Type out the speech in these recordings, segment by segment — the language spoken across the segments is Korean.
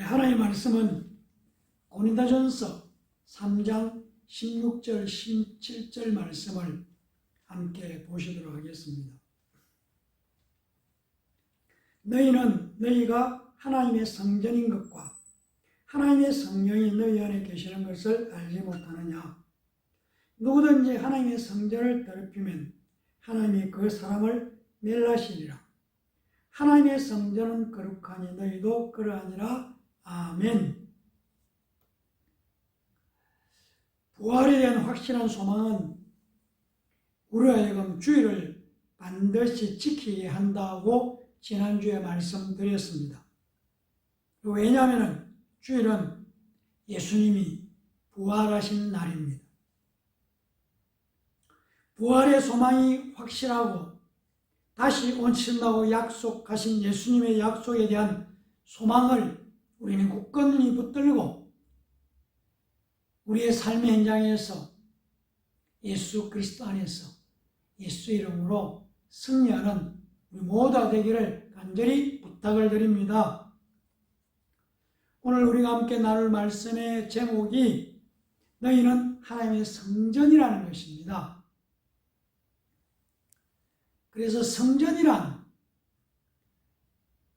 하나님의 말씀은 고린도전서 3장 16절 17절 말씀을 함께 보시도록 하겠습니다. 너희는 너희가 하나님의 성전인 것과 하나님의 성령이 너희 안에 계시는 것을 알지 못하느냐. 누구든지 하나님의 성전을 더럽히면 하나님이 그 사람을 멸하시리라. 하나님의 성전은 거룩하니 너희도 그러하니라. 아멘. 부활에 대한 확실한 소망은 우리 하여금 주일을 반드시 지키게 한다고 지난주에 말씀드렸습니다. 왜냐하면 주일은 예수님이 부활하신 날입니다. 부활의 소망이 확실하고 다시 오신다고 약속하신 예수님의 약속에 대한 소망을 우리는 굳건히 붙들고 우리의 삶의 현장에서 예수 그리스도 안에서 예수 이름으로 승리하는 우리 모두가 되기를 간절히 부탁을 드립니다. 오늘 우리가 함께 나눌 말씀의 제목이 너희는 하나님의 성전이라는 것입니다. 그래서 성전이란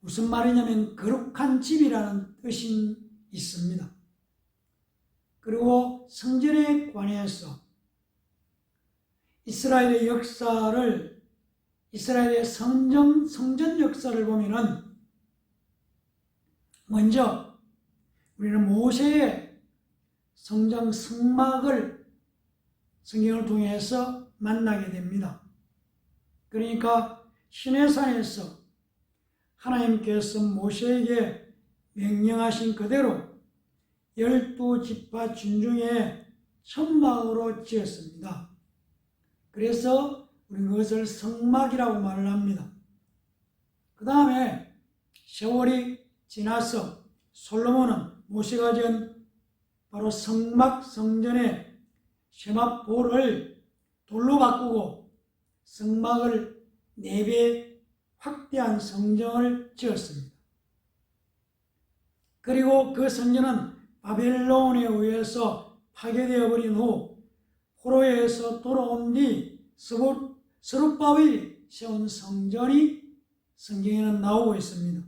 무슨 말이냐면 거룩한 집이라는 뜻이 있습니다. 그리고 성전에 관해서 이스라엘의 역사를, 이스라엘의 성전 역사를 보면은 먼저 우리는 모세의 성전 성막을 성경을 통해서 만나게 됩니다. 그러니까 시내산에서 하나님께서 모세에게 명령하신 그대로 12지파 진중에 천막으로 지었습니다. 그래서 우리는 그것을 성막이라고 말을 합니다. 그 다음에 세월이 지나서 솔로몬은 모세가 지은 바로 성막 성전의 세마포를 돌로 바꾸고 성막을 4배 확대한 성전을 지었습니다. 그리고 그 성전은 바벨론에 의해서 파괴되어 버린 후 포로에서 돌아온 뒤 스룹바벨이 세운 성전이 성경에는 나오고 있습니다.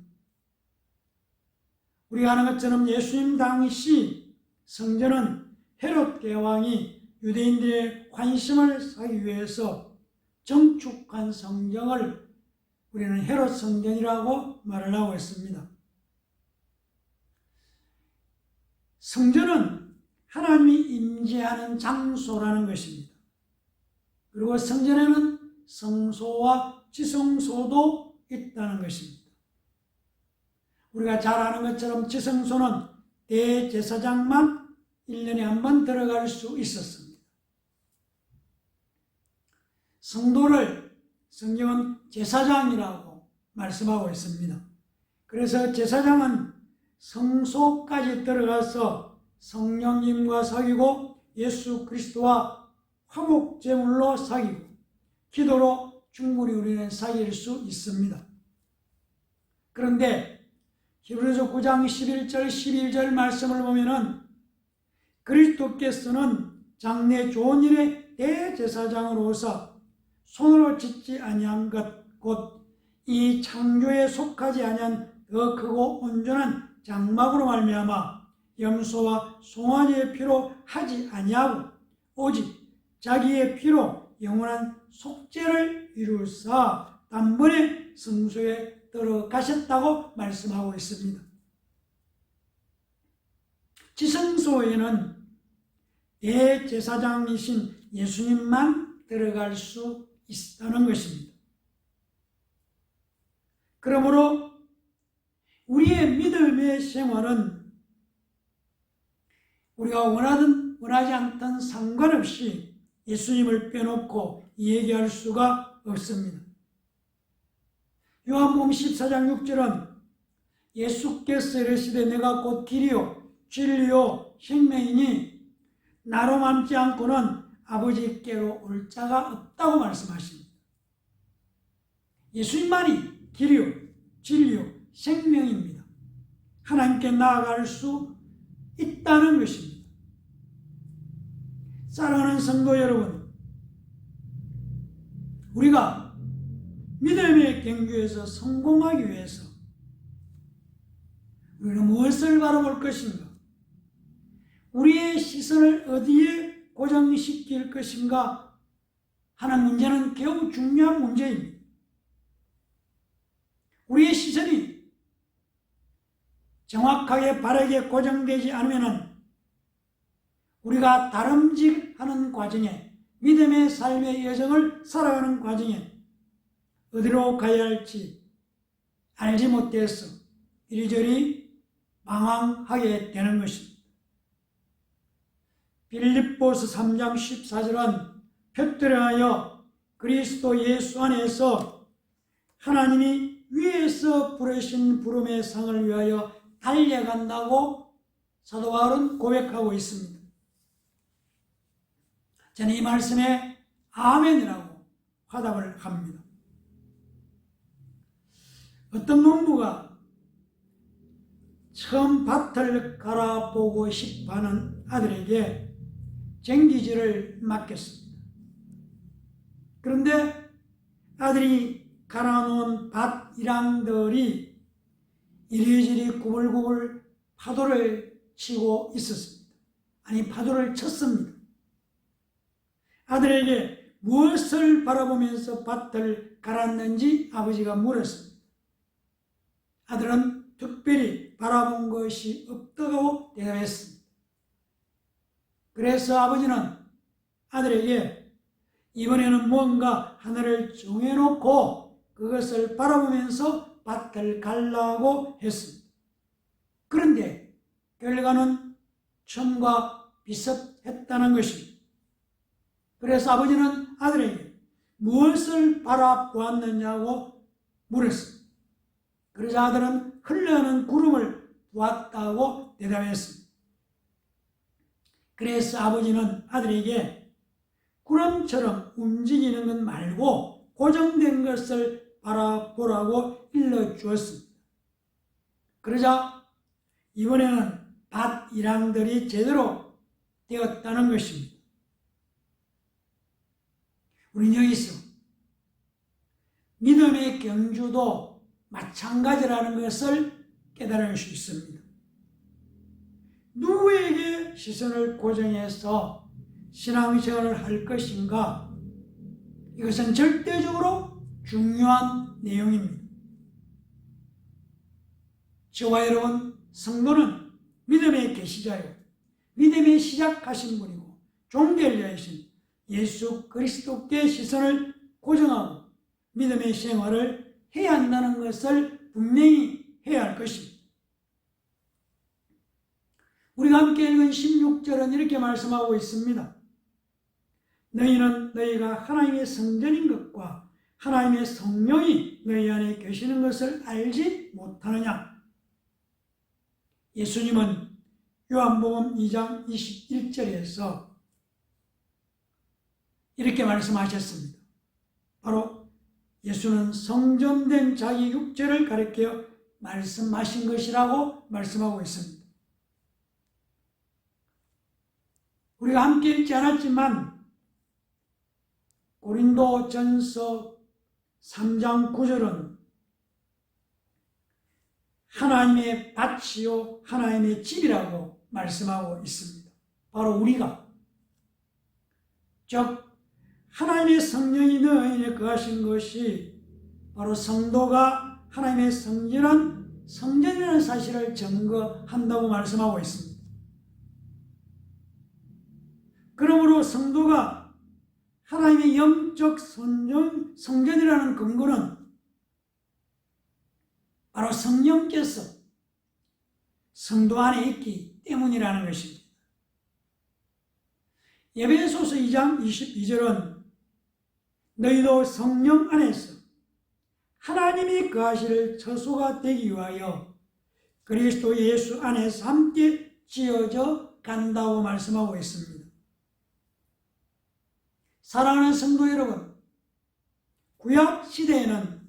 우리가 아는 것처럼 예수님 당시 성전은 헤롯 대왕이 유대인들의 관심을 사기 위해서 정축한 성전을 우리는 헤롯 성전이라고 말을 하고 있습니다. 성전은 하나님이 임재하는 장소라는 것입니다. 그리고 성전에는 성소와 지성소도 있다는 것입니다. 우리가 잘 아는 것처럼 지성소는 대제사장만 1년에 한 번 들어갈 수 있었습니다. 성도를 성경은 제사장이라고 말씀하고 있습니다. 그래서 제사장은 성소까지 들어가서 성령님과 사귀고 예수 그리스도와 화목제물로 사귀고 기도로 충분히 우리는 사귈 수 있습니다. 그런데 히브리서 9장 11절 12절 말씀을 보면은 그리스도께서는 장래 좋은 일의 대제사장으로서 손으로 짓지 아니한 것 곧 이 창조에 속하지 아니한 더 크고 온전한 장막으로 말미암아 염소와 송아지의 피로 하지 아니하고 오직 자기의 피로 영원한 속죄를 이루사 단번에 성소에 들어가셨다고 말씀하고 있습니다. 지성소에는 대제사장이신 예수님만 들어갈 수 있다는 것입니다. 그러므로 우리의 믿음의 생활은 우리가 원하지 않던 상관없이 예수님을 빼놓고 얘기할 수가 없습니다. 요한복음 14장 6절은 예수께서 이르시되 내가 곧 길이요 진리요 생명이니 나로 맘지 않고는 아버지께로 올 자가 없다고 말씀하십니다. 예수님만이 길이요 진리요 생명입니다. 하나님께 나아갈 수 있다는 것입니다. 사랑하는 성도 여러분, 우리가 믿음의 경주에서 성공하기 위해서 우리는 무엇을 바라볼 것인가? 우리의 시선을 어디에 고정시킬 것인가 하는 문제는 매우 중요한 문제입니다. 우리의 시선이 정확하게 바르게 고정되지 않으면 우리가 다름질하는 과정에, 믿음의 삶의 여정을 살아가는 과정에 어디로 가야 할지 알지 못해서 이리저리 방황하게 되는 것입니다. 빌립보서 3장 14절은 표들에 하여 그리스도 예수 안에서 하나님이 위에서 부르신 부름의 상을 위하여 달려간다고 사도 바울은 고백하고 있습니다. 저는 이 말씀에 아멘이라고 화답을 합니다. 어떤 농부가 처음 밭을 갈아보고 싶어하는 아들에게 쟁기질을 맡겼습니다. 그런데 아들이 갈아놓은 밭 일항들이 이리저리 구불구불 파도를 치고 있었습니다. 아니, 파도를 쳤습니다. 아들에게 무엇을 바라보면서 밭을 갈았는지 아버지가 물었습니다. 아들은 특별히 바라본 것이 없다고 대답했습니다. 그래서 아버지는 아들에게 이번에는 뭔가 하늘을 정해놓고 그것을 바라보면서 밭을 갈라고 했습니다. 그런데 결과는 처음과 비슷했다는 것입니다. 그래서 아버지는 아들에게 무엇을 바라보았느냐고 물었습니다. 그러자 아들은 흘러가는 구름을 보았다고 대답했습니다. 그래서 아버지는 아들에게 구름처럼 움직이는 것 말고 고정된 것을 바라보라고 일러주었습니다. 그러자 이번에는 밭 일항들이 제대로 되었다는 것입니다. 우리는 여기서 믿음의 경주도 마찬가지라는 것을 깨달을 수 있습니다. 누구에게 시선을 고정해서 신앙생활을 할 것인가? 이것은 절대적으로 중요한 내용입니다. 저와 여러분, 성도는 믿음의 계시자요, 믿음의 시작하신 분이고 종결자이신 예수 그리스도께 시선을 고정하고 믿음의 생활을 해야 한다는 것을 분명히 해야 할 것입니다. 우리가 함께 읽은 16절은 이렇게 말씀하고 있습니다. 너희는 너희가 하나님의 성전인 것과 하나님의 성령이 너희 안에 계시는 것을 알지 못하느냐? 예수님은 요한복음 2장 21절에서 이렇게 말씀하셨습니다. 바로 예수는 성전된 자기 육체를 가리켜 말씀하신 것이라고 말씀하고 있습니다. 우리가 함께 읽지 않았지만 고린도전서 3장 9절은 하나님의 밭이요 하나님의 집이라고 말씀하고 있습니다. 바로 우리가, 즉 하나님의 성령이 너희에 거하신 것이 바로 성도가 하나님의 성전이라는 사실을 증거한다고 말씀하고 있습니다. 그러므로 성도가 하나님의 영적 성전이라는 근거는 바로 성령께서 성도 안에 있기 때문이라는 것입니다. 에베소서 2장 22절은 너희도 성령 안에서 하나님이 거하실 처소가 되기 위하여 그리스도 예수 안에서 함께 지어져 간다고 말씀하고 있습니다. 사랑하는 성도 여러분, 구약 시대에는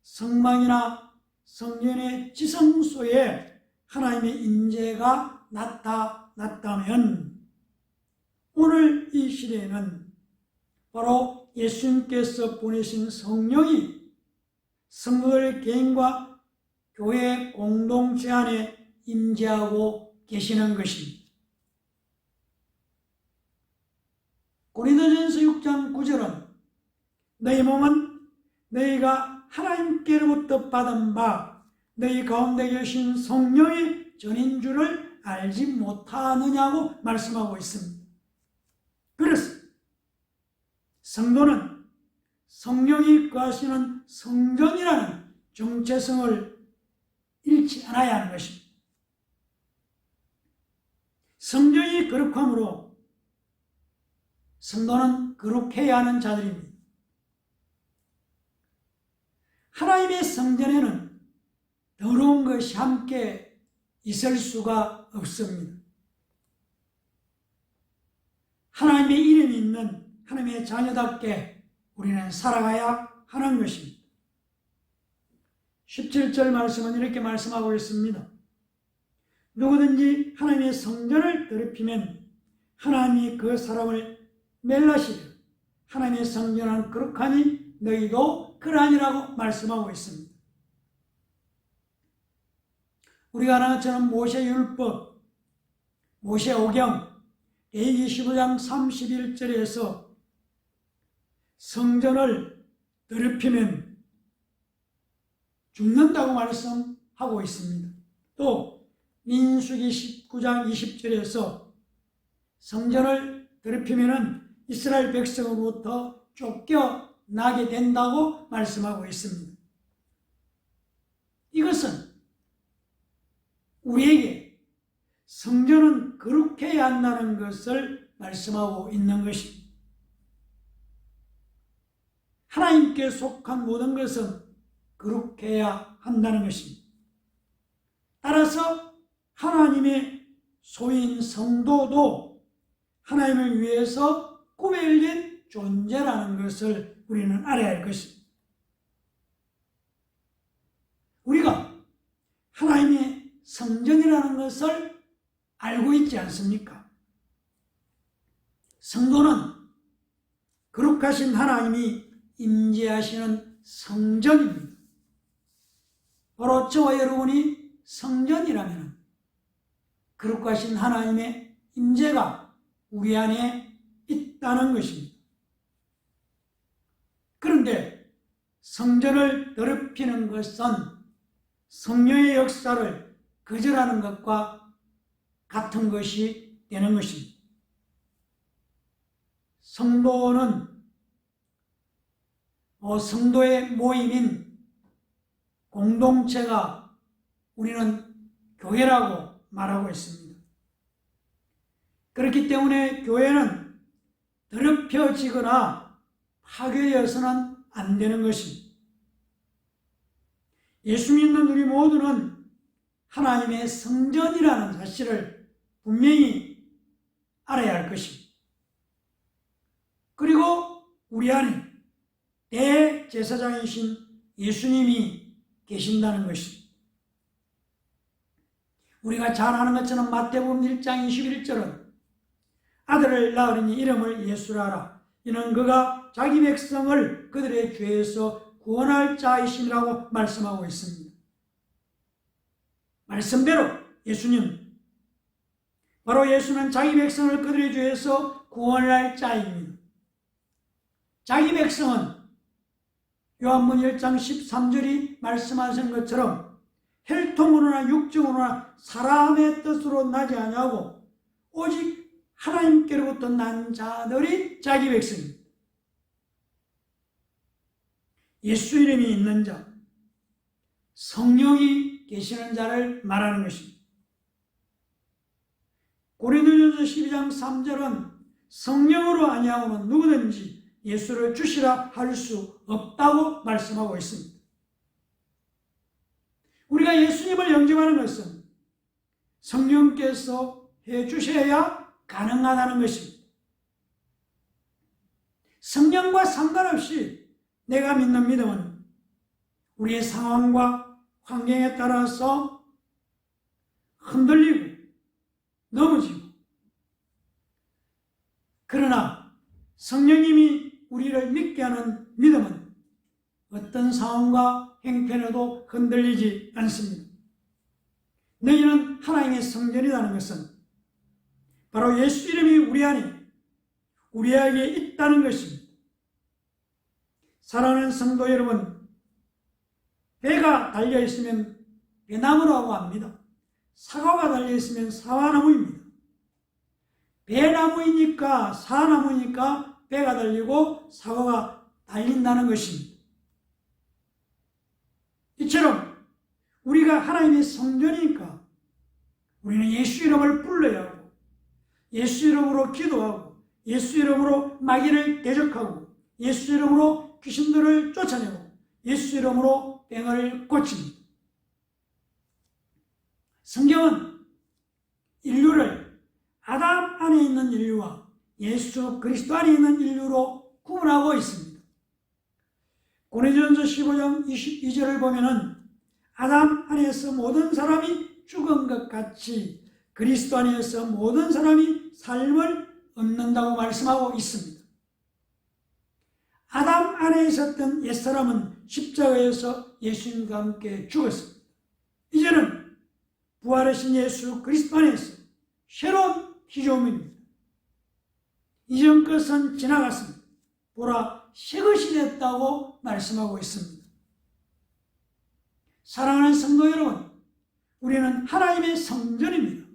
성막이나 성전의 지성소에 하나님의 임재가 나타났다면 오늘 이 시대에는 바로 예수님께서 보내신 성령이 성도들 개인과 교회 공동체 안에 임재하고 계시는 것입니다. 고린도전서 6장 9절은 너희 몸은 너희가 하나님께로부터 받은 바 너희 가운데 계신 성령의 전인 줄을 알지 못하느냐고 말씀하고 있습니다. 그래서 성도는 성령이 거하시는 성전이라는 정체성을 잃지 않아야 하는 것입니다. 성전이 거룩함으로 성도는 거룩해야 하는 자들입니다. 하나님의 성전에는 더러운 것이 함께 있을 수가 없습니다. 하나님의 이름이 있는 하나님의 자녀답게 우리는 살아가야 하는 것입니다. 17절 말씀은 이렇게 말씀하고 있습니다. 누구든지 하나님의 성전을 더럽히면 하나님이 그 사람을 멸하시리라. 하나님의 성전은 거룩하니 너희도 그러하니라고 말씀하고 있습니다. 우리가 아는 것처럼 모세율법, 모세오경, 레위기 15장 31절에서 성전을 더럽히면 죽는다고 말씀하고 있습니다. 또 민수기 19장 20절에서 성전을 더럽히면 이스라엘 백성으로부터 쫓겨나게 된다고 말씀하고 있습니다. 이것은 우리에게 성전은 거룩해야 한다는 것을 말씀하고 있는 것입니다. 하나님께 속한 모든 것은 거룩해야 한다는 것입니다. 따라서 하나님의 소인 성도도 하나님을 위해서 구별된 존재라는 것을 우리는 알아야 할 것입니다. 우리가 하나님의 성전이라는 것을 알고 있지 않습니까? 성도는 거룩하신 하나님이 임재하시는 성전입니다. 바로 저와 여러분이 성전이라면 거룩하신 하나님의 임재가 우리 안에 있다는 것입니다. 그런데 성전을 더럽히는 것은 성령의 역사를 거절하는 것과 같은 것이 되는 것입니다. 성도는 성도의 모임인 공동체가 우리는 교회라고 말하고 있습니다. 그렇기 때문에 교회는 더럽혀지거나 파괴되어서는 안 되는 것입니다. 예수 믿는 우리 모두는 하나님의 성전이라는 사실을 분명히 알아야 할 것입니다. 그리고 우리 안에 대제사장이신 예수님이 계신다는 것입니다. 우리가 잘 아는 것처럼 마태복음 1장 21절은 아들을 낳으리니 이름을 예수라 하라. 이는 그가 자기 백성을 그들의 죄에서 구원할 자이시라고 말씀하고 있습니다. 말씀대로 예수님, 바로 예수는 자기 백성을 그들의 죄에서 구원할 자입니다. 자기 백성은 요한복음 1장 13절이 말씀하신 것처럼 혈통으로나 육정으로나 사람의 뜻으로 나지 아니하고 오직 하나님께로부터 난 자들이 자기 백성입니다. 예수 이름이 있는 자, 성령이 계시는 자를 말하는 것입니다. 고린도전서 12장 3절은 성령으로 아니하고는 누구든지 예수를 주시라 할 수 없다고 말씀하고 있습니다. 우리가 예수님을 영접하는 것은 성령께서 해주셔야 가능하다는 것입니다. 성령과 상관없이 내가 믿는 믿음은 우리의 상황과 환경에 따라서 흔들리고 넘어지고, 그러나 성령님이 우리를 믿게 하는 믿음은 어떤 상황과 형편에도 흔들리지 않습니다. 너희는 하나님의 성전이라는 것은 바로 예수 이름이 우리 안에, 우리에게 있다는 것입니다. 사랑하는 성도 여러분, 배가 달려있으면 배나무라고 합니다. 사과가 달려있으면 사과나무입니다. 배나무이니까, 사과나무이니까 배가 달리고 사과가 달린다는 것입니다. 이처럼 우리가 하나님의 성전이니까 우리는 예수 이름을 불러야 하고, 예수 이름으로 기도하고, 예수 이름으로 마귀를 대적하고, 예수 이름으로 귀신들을 쫓아내고, 예수 이름으로 병을 고칩니다. 성경은 인류를 아담 안에 있는 인류와 예수 그리스도 안에 있는 인류로 구분하고 있습니다. 고린도전서 15장 22절을 보면은 아담 안에서 모든 사람이 죽은 것 같이 그리스도 안에서 모든 사람이 삶을 얻는다고 말씀하고 있습니다. 아담 안에 있었던 옛사람은 십자가에서 예수님과 함께 죽었습니다. 이제는 부활하신 예수 그리스도 안에서 새로운 피조물입니다. 이전 것은 지나갔습니다. 보라, 새 것이 됐다고 말씀하고 있습니다. 사랑하는 성도 여러분, 우리는 하나님의 성전입니다.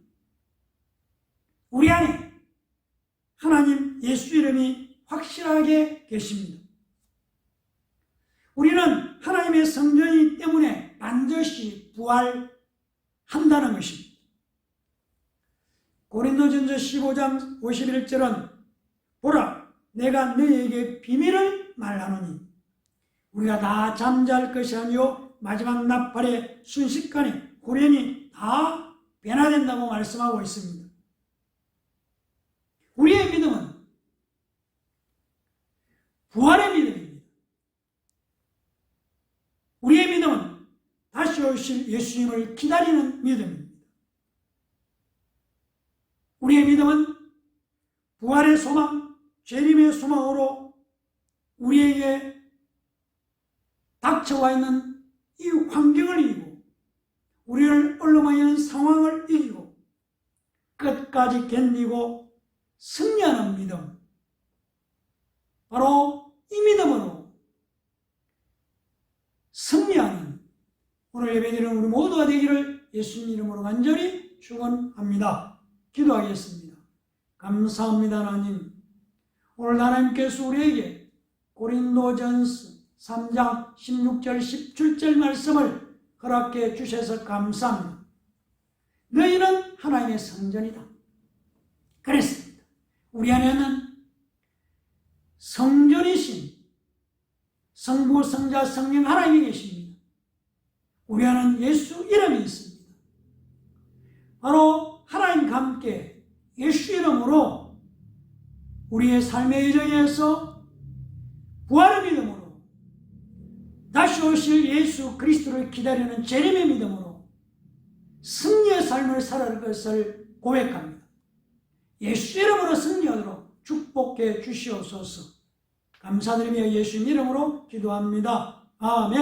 우리 안에 하나님 예수 이름이 확실하게 계십니다. 우리는 하나님의 성전이기 때문에 반드시 부활한다는 것입니다. 고린도전서 15장 51절은 보라, 내가 너희에게 비밀을 말하노니 우리가 다 잠잘 것이 아니요 마지막 나팔의 순식간에 후련히 다 변화된다고 말씀하고 있습니다. 우리의 믿음은 부활의 믿음입니다. 우리의 믿음은 다시 오실 예수님을 기다리는 믿음입니다. 우리의 믿음은 부활의 소망, 재림의 소망으로 우리에게 닥쳐와 있는 이 환경을 이기고 우리를 얼렁하는 상황을 이기고 끝까지 견디고 승리하는 믿음, 바로 이 믿음으로 승리하는 오늘 예배드리는 우리 모두가 되기를 예수님 이름으로 간절히 축원합니다. 기도하겠습니다. 감사합니다. 하나님, 오늘 하나님께서 우리에게 고린도전서 3장 16절 17절 말씀을 허락해 주셔서 감사합니다. 너희는 하나님의 성전이다. 그랬습니다. 우리 안에는 성전이신 성부, 성자, 성령 하나님이 계십니다. 우리 안에는 예수 이름이 있습니다. 바로 하나님과 함께 예수 이름으로 우리의 삶의 여정에서 부활의 믿음으로 다시 오실 예수 그리스도를 기다리는 재림의 믿음으로 승리의 삶을 살아갈 것을 고백합니다. 예수 이름으로 승리하도록 축복해 주시옵소서. 감사드리며 예수 이름으로 기도합니다. 아멘.